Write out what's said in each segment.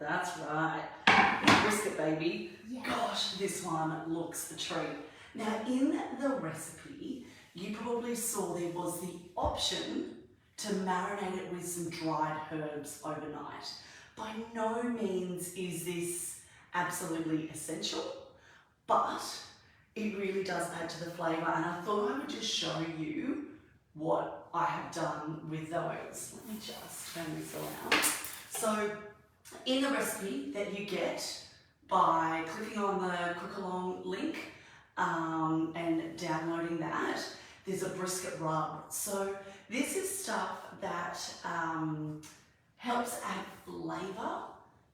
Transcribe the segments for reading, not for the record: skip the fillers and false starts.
That's right. Brisket, baby. Yeah. Gosh, this one looks a treat. Now, in the recipe, you probably saw there was the option to marinate it with some dried herbs overnight. By no means is this absolutely essential, but it really does add to the flavour, and I thought I would just show you what I have done with those. Let me just turn this around. So in the recipe that you get by clicking on the cook along link and downloading that, there's a brisket rub. So this is stuff that helps add flavour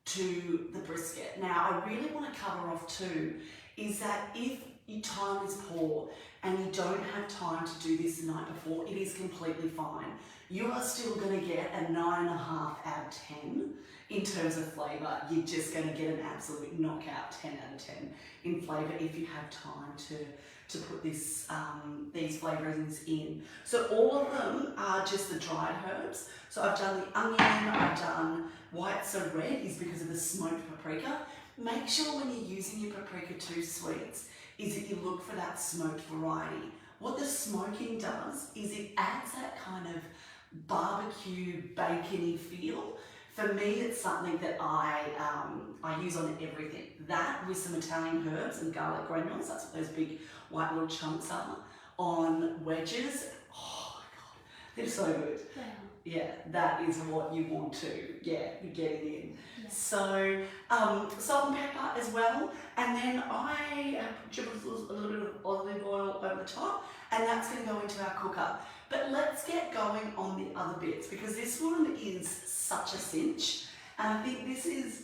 to the brisket. Now, I really want to cover off too, is that if your time is poor and you don't have time to do this the night before, it is completely fine. You are still going to get a 9.5 out of 10 in terms of flavour. You're just going to get an absolute knockout 10 out of 10 in flavour if you have time to put this these flavourings in. So all of them are just the dried herbs. So I've done the onion, I've done why it's so red is because of the smoked paprika. Make sure when you're using your paprika 2 sweets is that you look for that smoked variety. What the smoking does is it adds that kind of barbecue bacony feel. For me, it's something that I use on everything. That with some Italian herbs and garlic granules, that's what those big white little chunks are, on wedges. Oh my God, they're so good. Yeah, that is what you want to, you're getting in. Yeah. So, salt and pepper as well. And then I dribbled a little bit of olive oil over the top, and that's going to go into our cooker. But let's get going on the other bits, because this one is such a cinch. And I think this is,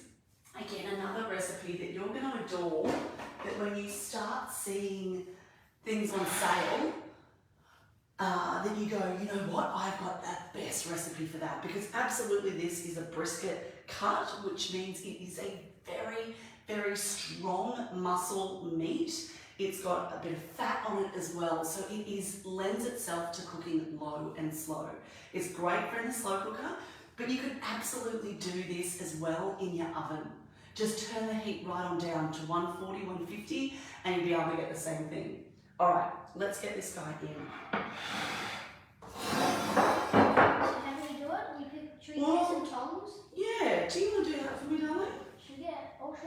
again, another recipe that you're going to adore, that when you start seeing things on sale, then you go, you know what, I've got that best recipe for that, because absolutely this is a brisket cut, which means it is a very, very strong muscle meat. It's got a bit of fat on it as well, so it lends itself to cooking low and slow. It's great for in the slow cooker, but you could absolutely do this as well in your oven. Just turn the heat right on down to 140, 150, and you'll be able to get the same thing. All right, let's get this guy in. So how do we do it? Should we get some tongs? Yeah, do you want to do that for me, darling? Should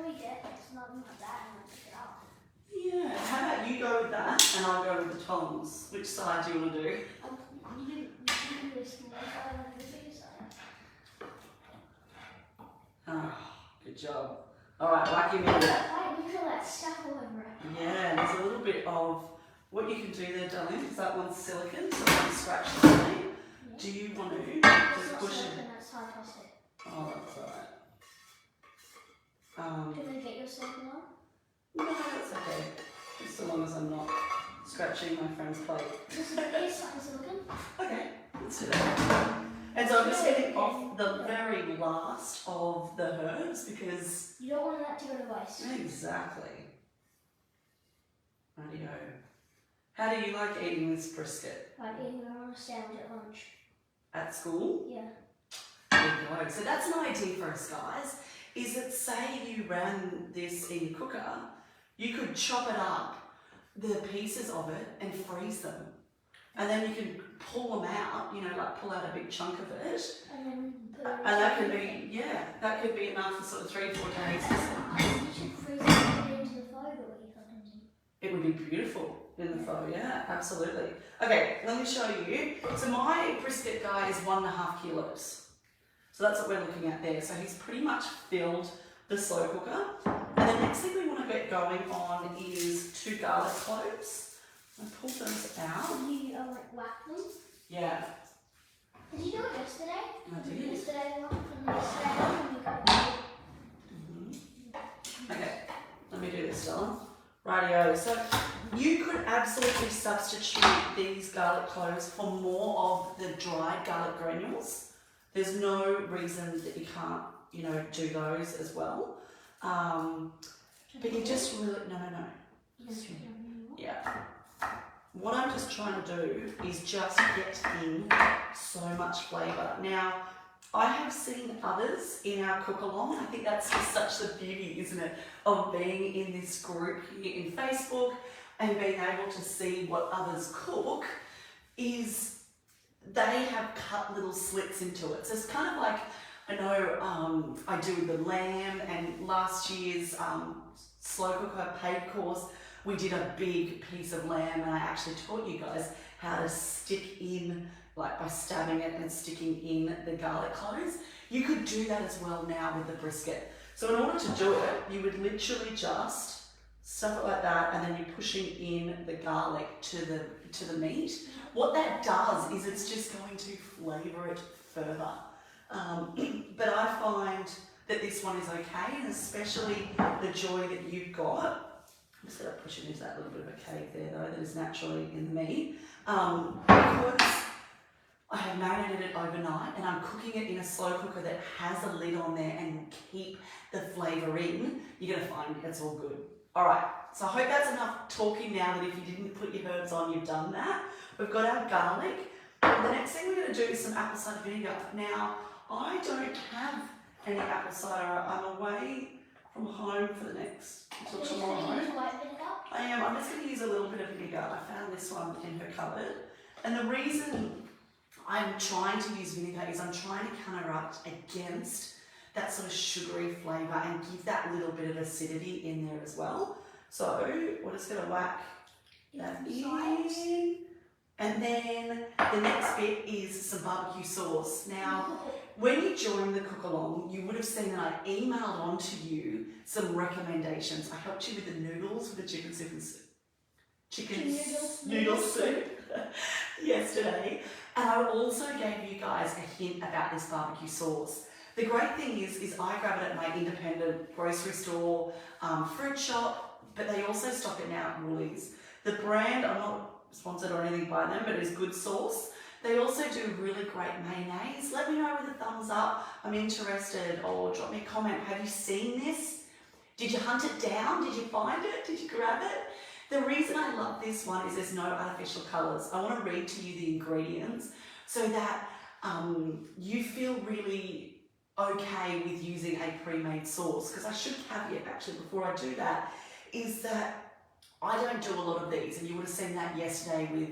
we get something like that and pick it up? Yeah, how about you go with that and I'll go with the tongs. Which side do you want to do? You do the small side and the bigger side. Oh, good job. All right, lucky me with that. Hey, look at that stuff all over it. Yeah, there's a little bit of what you can do there, darling, is that one's silicone, so when you scratch the paint, Yeah. do you want to It's just not push silicone, it? that's high plastic. Oh, that's alright. Can we get your silicone on? No, that's okay. Just so long as I'm not scratching my friend's plate. This is silicone. Okay, let's do that. And so I'm just getting off the very last of the herbs because... You don't want that to go to waste. Exactly. Rightio. How do you like eating this brisket? Like eating it on a sandwich at lunch. At school? Yeah. There you go. So that's an idea for us, guys, is that say you ran this in your cooker, you could chop it up, the pieces of it, and freeze them. And then you can pull them out, you know, like pull out a big chunk of it. And then put it in And that could be, yeah, that could be enough for sort of 3 or 4 days. You should freeze it and put it into the photo that you cut into. It would be beautiful in the photo, yeah, absolutely. Okay, let me show you. So my brisket guy is 1.5 kilos. So that's what we're looking at there. So he's pretty much filled the slow cooker. And the next thing we want to get going on is 2 garlic cloves. I pull those out. You like whack them? Yeah. Did you do it yesterday? I did. Yesterday one from yesterday when you got it. Okay, let me do this, darling. Rightio. So you could absolutely substitute these garlic cloves for more of the dried garlic granules. There's no reason that you can't, you know, do those as well. But you just really, no. Yeah. What I'm just trying to do is just get in so much flavour. Now, I have seen others in our cook-along. I think that's just such the beauty, isn't it, of being in this group here in Facebook and being able to see what others cook, is they have cut little slits into it. So it's kind of like, I know I do with the lamb, and last year's slow cooker paid course, we did a big piece of lamb, and I actually taught you guys how to stick in, like by stabbing it and sticking in the garlic cloves. You could do that as well now with the brisket. So in order to do it, you would literally just stuff it like that, and then you're pushing in the garlic to the meat. What that does is it's just going to flavour it further. But I find that this one is okay, and especially the joy that you've got. I'm just going to push it into that little bit of a cave there though, that is naturally in the meat. Because I have marinated it overnight and I'm cooking it in a slow cooker that has a lid on there and will keep the flavour in, you're going to find it's all good. Alright, so I hope that's enough talking now, that if you didn't put your herbs on, you've done that. We've got our garlic. The next thing we're going to do is some apple cider vinegar. Now, I don't have any apple cider. I'm away from home for the next, until tomorrow. I am. I'm just going to use a little bit of vinegar. I found this one in her cupboard. And the reason I'm trying to use vinegar is I'm trying to counteract against that sort of sugary flavour and give that little bit of acidity in there as well. So we're just going to whack that in. And then the next bit is some barbecue sauce. Now, when you joined the cook-along, you would have seen that I emailed on to you some recommendations. I helped you with the noodles, with the chicken noodle soup yesterday. And I also gave you guys a hint about this barbecue sauce. The great thing is I grab it at my independent grocery store, fruit shop, but they also stock it now at Woolies. The brand, I'm not sponsored or anything by them, but it's Good Sauce. They also do really great mayonnaise. Let me know with a thumbs up. I'm interested, or drop me a comment. Have you seen this? Did you hunt it down? Did you find it? Did you grab it? The reason I love this one is there's no artificial colours. I want to read to you the ingredients so that you feel really okay with using a pre-made sauce. Because I should caveat actually before I do that, is that I don't do a lot of these, and you would have seen that yesterday with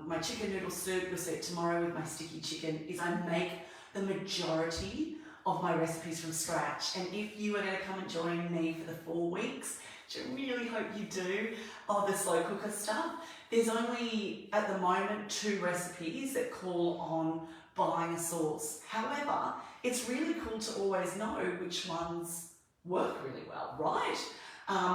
my chicken noodle soup. You'll see it tomorrow with my sticky chicken, is I make the majority of my recipes from scratch. And if you are going to come and join me for the 4 weeks, which I really hope you do, of the slow cooker stuff, there's only at the moment 2 recipes that call on buying a sauce. However, it's really cool to always know which ones work really well, right?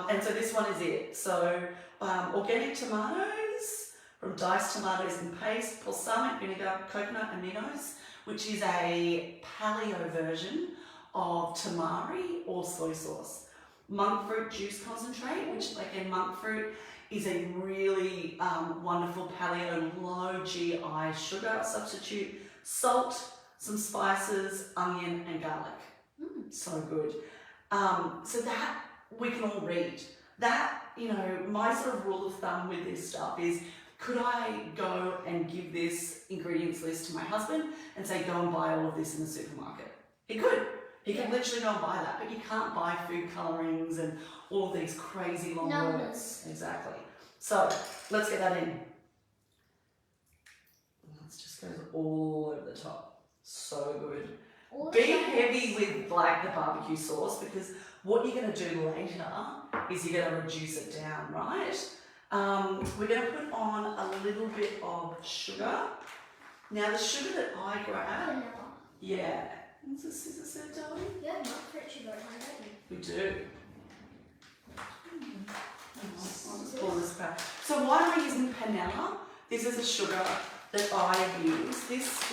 And so this one is it. So organic tomatoes from diced tomatoes and paste, balsamic vinegar, coconut aminos, which is a paleo version of tamari or soy sauce. Monk fruit juice concentrate, which again, monk fruit is a really wonderful paleo low GI sugar substitute. Salt, some spices, onion and garlic. So good. So that we can all read. That, you know, my sort of rule of thumb with this stuff is, could I go and give this ingredients list to my husband and say, go and buy all of this in the supermarket? He could. He could literally go and buy that, but you can't buy food colourings and all of these crazy long words. Exactly. So let's get that in. It just goes all over the top. So good. Be heavy with like the barbecue sauce, because what you're going to do later is you're going to reduce it down, right? We're going to put on a little bit of sugar. Now the sugar that I grab, yeah. Is this scissor set, darling? You have monk fruit sugar at home, don't you? We do. I'll just pull this back. So why am I using panela? This is a sugar that I use. This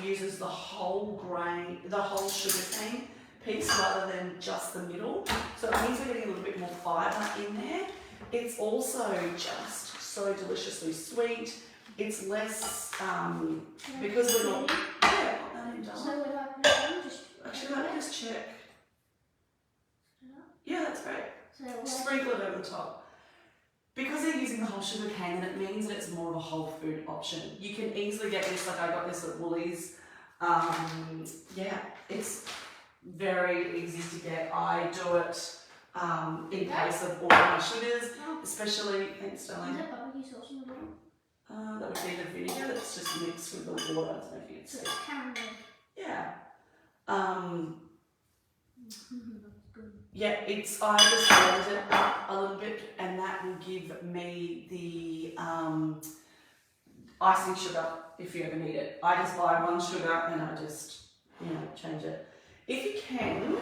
uses the whole grain, the whole sugar cane piece rather than just the middle. So it means we're getting a little bit more fibre in there. It's also just so deliciously sweet. It's less, because we're not, yeah, pop that in, darling. So what do I put it on? Actually, let me just check. Yeah, that's great. So Sprinkle it over the top. Because they're using the whole sugar cane, then it means that it's more of a whole food option. You can easily get this, like I got this at Woolies Yeah, it's very easy to get. I do it in place of all my sugars, especially, thanks Is darling, that barbecue sauce in the bottom? that would be the vinegar that's just mixed with the water. I don't know if you can So see. it's caramel. Yeah. That's good. Yeah, I just blend it up a little bit, and that will give me the icing sugar if you ever need it. I just buy one sugar and I just, change it. If you can,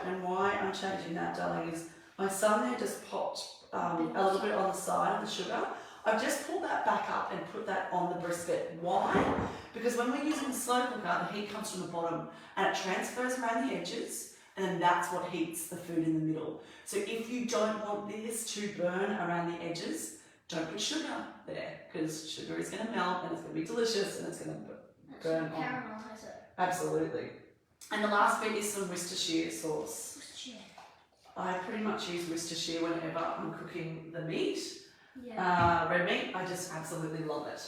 and why I'm changing that, darling, is my son there just popped a little bit on the side of the sugar. I've just pulled that back up and put that on the brisket. Why? Because when we're using the slow cooker, the heat comes from the bottom and it transfers around the edges, and then that's what heats the food in the middle. So if you don't want this to burn around the edges, don't put sugar there, because sugar is going to melt and it's going to be delicious and it's going to burn on. Caramelize it. Absolutely. And the last bit is some Worcestershire sauce. Worcestershire. I pretty much use Worcestershire whenever I'm cooking the meat. Yeah. Red meat, I just absolutely love it.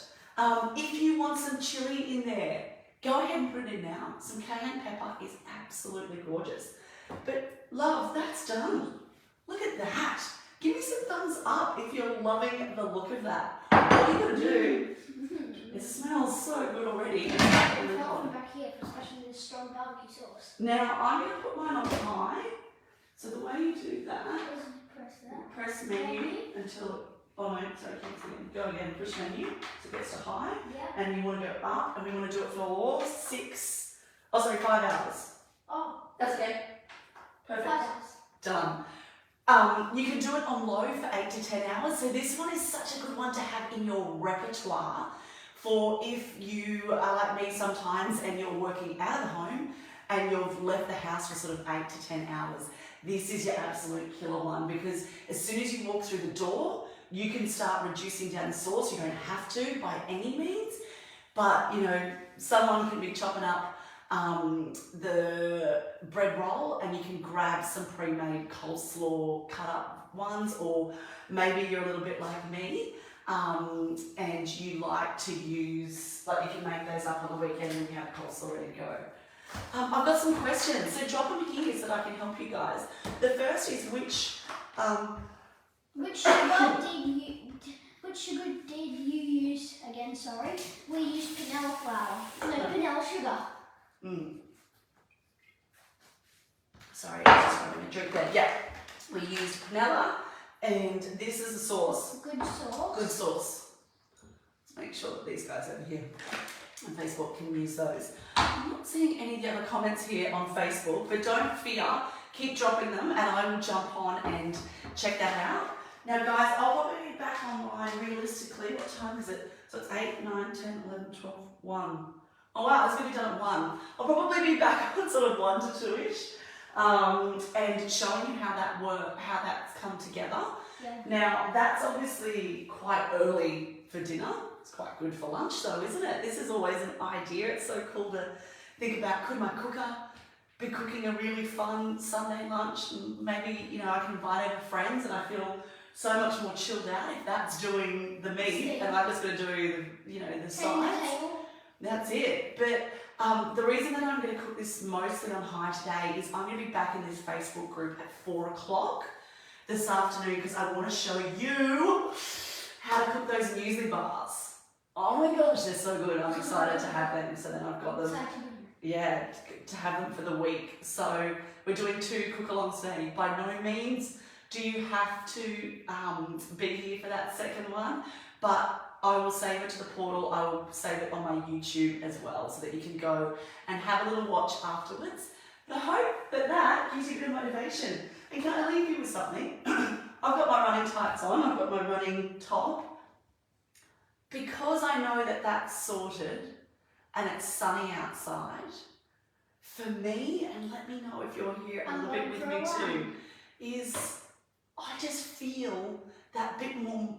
If you want some chilli in there, go ahead and put it in now. Some cayenne pepper is absolutely gorgeous. But love, that's done. Look at that. Give me some thumbs up if you're loving the look of that. All you gotta do, it smells so good already. It's from back here, especially this strong barbecue sauce. Now I'm gonna put mine on high. So the way you do that, Press that. press menu until, oh no, sorry, go again, push menu, so it gets to high. Yeah. And you want to go up, and we want to do it for 5 hours. Oh. That's okay. Perfect. 5 hours. Done. You can do it on low for 8 to 10 hours. So this one is such a good one to have in your repertoire for if you are like me sometimes and you're working out of the home and you've left the house for sort of 8 to 10 hours. This is your absolute killer one, because as soon as you walk through the door, you can start reducing down the sauce. You don't have to by any means, but someone can be chopping up the bread roll and you can grab some pre-made coleslaw cut up ones, or maybe you're a little bit like me and you like to use, like you can make those up on the weekend and you have coleslaw ready to go. I've got some questions, so drop them here so that I can help you guys. The first is which sugar did you use again? Sorry, we used vanilla flour. No, vanilla sugar. Sorry, I was just having a drink there. Yeah, we used vanilla, and this is the sauce. Good sauce. Good sauce. Let's make sure that these guys over here on Facebook can use those. I'm not seeing any of the other comments here on Facebook, but don't fear. Keep dropping them, and I will jump on and check that out. Now, guys, I'll probably be back online realistically. What time is it? So it's 8, 9, 10, 11, 12, 1. Oh wow, it's going to be done at 1. I'll probably be back on sort of 1 to 2-ish, and showing you how that's come together. Yeah. Now, that's obviously quite early for dinner. It's quite good for lunch though, isn't it? This is always an idea. It's so cool to think about, could my cooker be cooking a really fun Sunday lunch? And maybe, I can invite over friends and I feel so much more chilled out if that's doing the meat and I'm just going to do, the sides. That's it. But the reason that I'm going to cook this mostly on high today is I'm going to be back in this Facebook group at 4 o'clock this afternoon because I want to show you how to cook those muesli bars. Oh my gosh, they're so good. I'm excited to have them. So then I've got them, to have them for the week. So we're doing 2 cook-alongs today. By no means do you have to be here for that second one, but I will save it to the portal. I will save it on my YouTube as well so that you can go and have a little watch afterwards. But I hope that gives you a bit of motivation. And can I leave you with something? I've got my running tights on. I've got my running top. Because I know that that's sorted and it's sunny outside, for me, and let me know if you're here a little bit with me too, is I just feel that bit more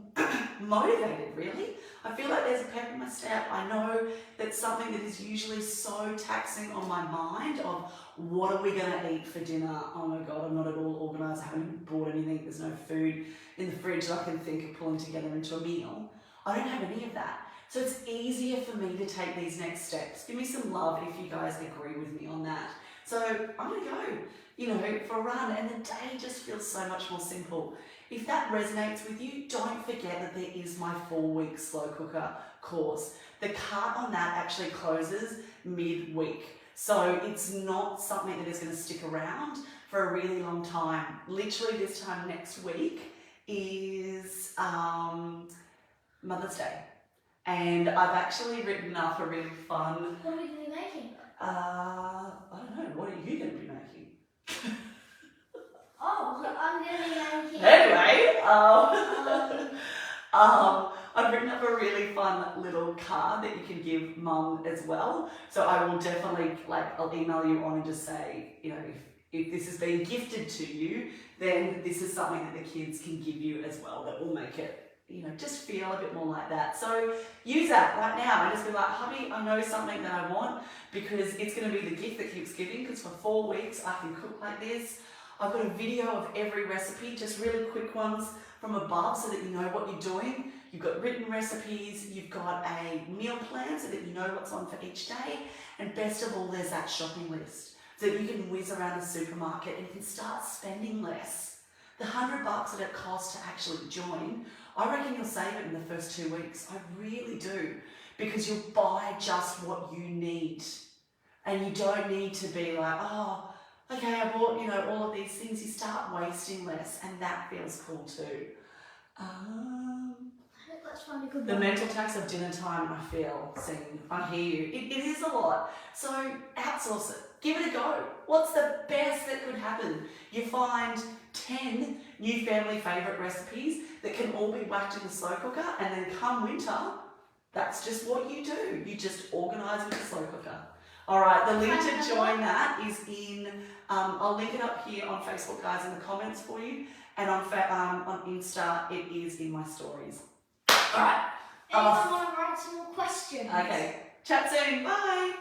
motivated, really. I feel like there's a pep in my step. I know that's something that is usually so taxing on my mind of what are we going to eat for dinner? Oh my God, I'm not at all organised. I haven't even bought anything. There's no food in the fridge that I can think of pulling together into a meal. I don't have any of that. So it's easier for me to take these next steps. Give me some love if you guys agree with me on that. So I'm gonna go, for a run, and the day just feels so much more simple. If that resonates with you, don't forget that there is my 4-week slow cooker course. The cart on that actually closes mid-week. So it's not something that is going to stick around for a really long time. Literally this time next week is Mother's Day. And I've actually written up a really fun... What are we going to be making? I don't know. What are you going to be making? Oh, I'm going to be making... Anyway, I've written up a really fun little card that you can give mum as well. So I will definitely, I'll email you on and just say, if this has been gifted to you, then this is something that the kids can give you as well that will make it, just feel a bit more like that. So use that right now and just be like, hubby, I know something that I want, because it's going to be the gift that keeps giving, because for 4 weeks I can cook like this. I've got a video of every recipe, just really quick ones from above so that you know what you're doing. You've got written recipes, you've got a meal plan so that you know what's on for each day, and best of all, there's that shopping list so that you can whiz around the supermarket and you can start spending less. The $100 that it costs to actually join, I reckon you'll save it in the first 2 weeks. I really do, because you'll buy just what you need, and you don't need to be like, oh, okay, I bought, all of these things. You start wasting less, and that feels cool too. Let's find a good The one. mental tax of dinner time, I feel, I hear you. It is a lot. So outsource it. Give it a go. What's the best that could happen? You find 10 new family favourite recipes that can all be whacked in the slow cooker, and then come winter, that's just what you do. You just organise with the slow cooker. All right, the link to join that is in, I'll link it up here on Facebook, guys, in the comments for you. And on Insta, it is in my stories. All right. Anyone want to write some more questions? Okay. Chat soon. Bye.